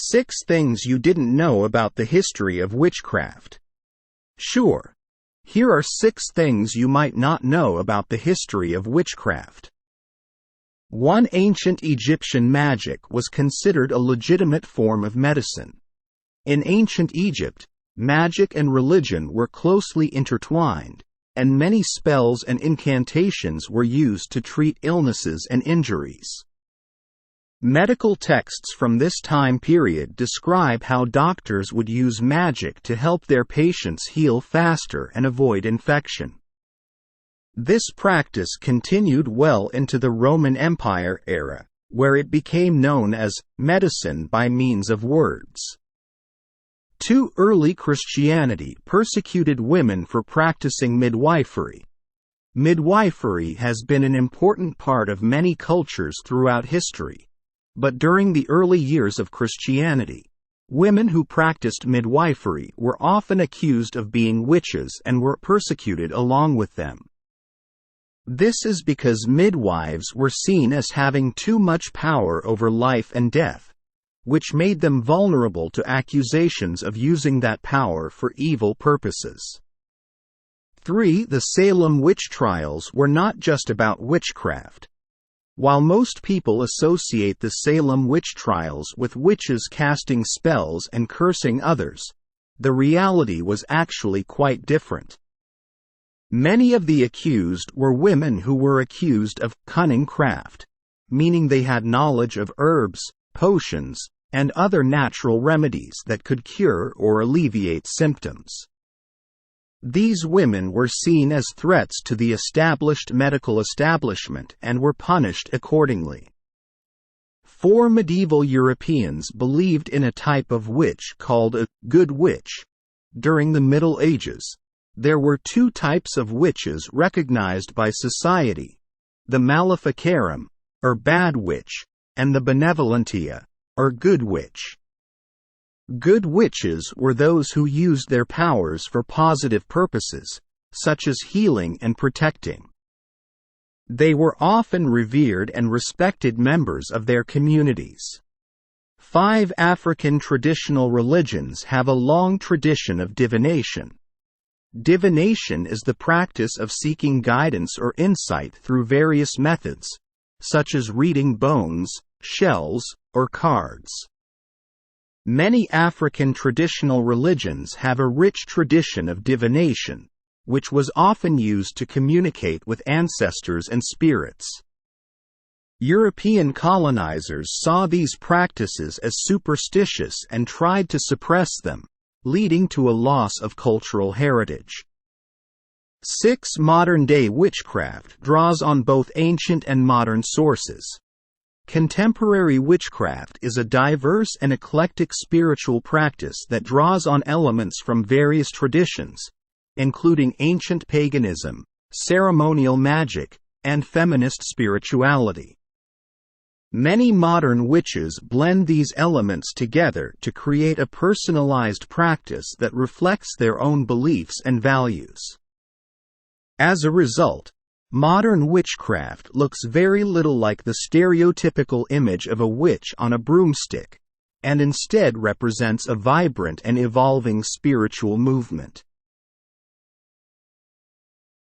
6 things you didn't know about the history of witchcraft. Sure. Here are 6 things you might not know about the history of witchcraft. 1. Ancient Egyptian magic was considered a legitimate form of medicine. In ancient Egypt, magic and religion were closely intertwined, and many spells and incantations were used to treat illnesses and injuries. Medical texts from this time period describe how doctors would use magic to help their patients heal faster and avoid infection. This practice continued well into the Roman Empire era, where it became known as medicine by means of words. 2. Early Christianity persecuted women for practicing midwifery. Midwifery has been an important part of many cultures throughout history. But during the early years of Christianity, women who practiced midwifery were often accused of being witches and were persecuted along with them. This is because midwives were seen as having too much power over life and death, which made them vulnerable to accusations of using that power for evil purposes. 3. The Salem witch trials were not just about witchcraft. While most people associate the Salem witch trials with witches casting spells and cursing others, the reality was actually quite different. Many of the accused were women who were accused of cunning craft, meaning they had knowledge of herbs, potions, and other natural remedies that could cure or alleviate symptoms. These women were seen as threats to the established medical establishment and were punished accordingly. 4. Medieval Europeans believed in a type of witch called a good witch. During the Middle Ages, there were 2 types of witches recognized by society: the maleficarum, or bad witch, and the benevolentia, or good witch. Good witches were those who used their powers for positive purposes, such as healing and protecting. They were often revered and respected members of their communities. 5. African traditional religions have a long tradition of divination. Divination is the practice of seeking guidance or insight through various methods, such as reading bones, shells, or cards. Many African traditional religions have a rich tradition of divination, which was often used to communicate with ancestors and spirits. European colonizers saw these practices as superstitious and tried to suppress them, leading to a loss of cultural heritage. 6. Modern-day witchcraft draws on both ancient and modern sources. Contemporary witchcraft is a diverse and eclectic spiritual practice that draws on elements from various traditions, including ancient paganism, ceremonial magic, and feminist spirituality. Many modern witches blend these elements together to create a personalized practice that reflects their own beliefs and values. As a result, modern witchcraft looks very little like the stereotypical image of a witch on a broomstick, and instead represents a vibrant and evolving spiritual movement.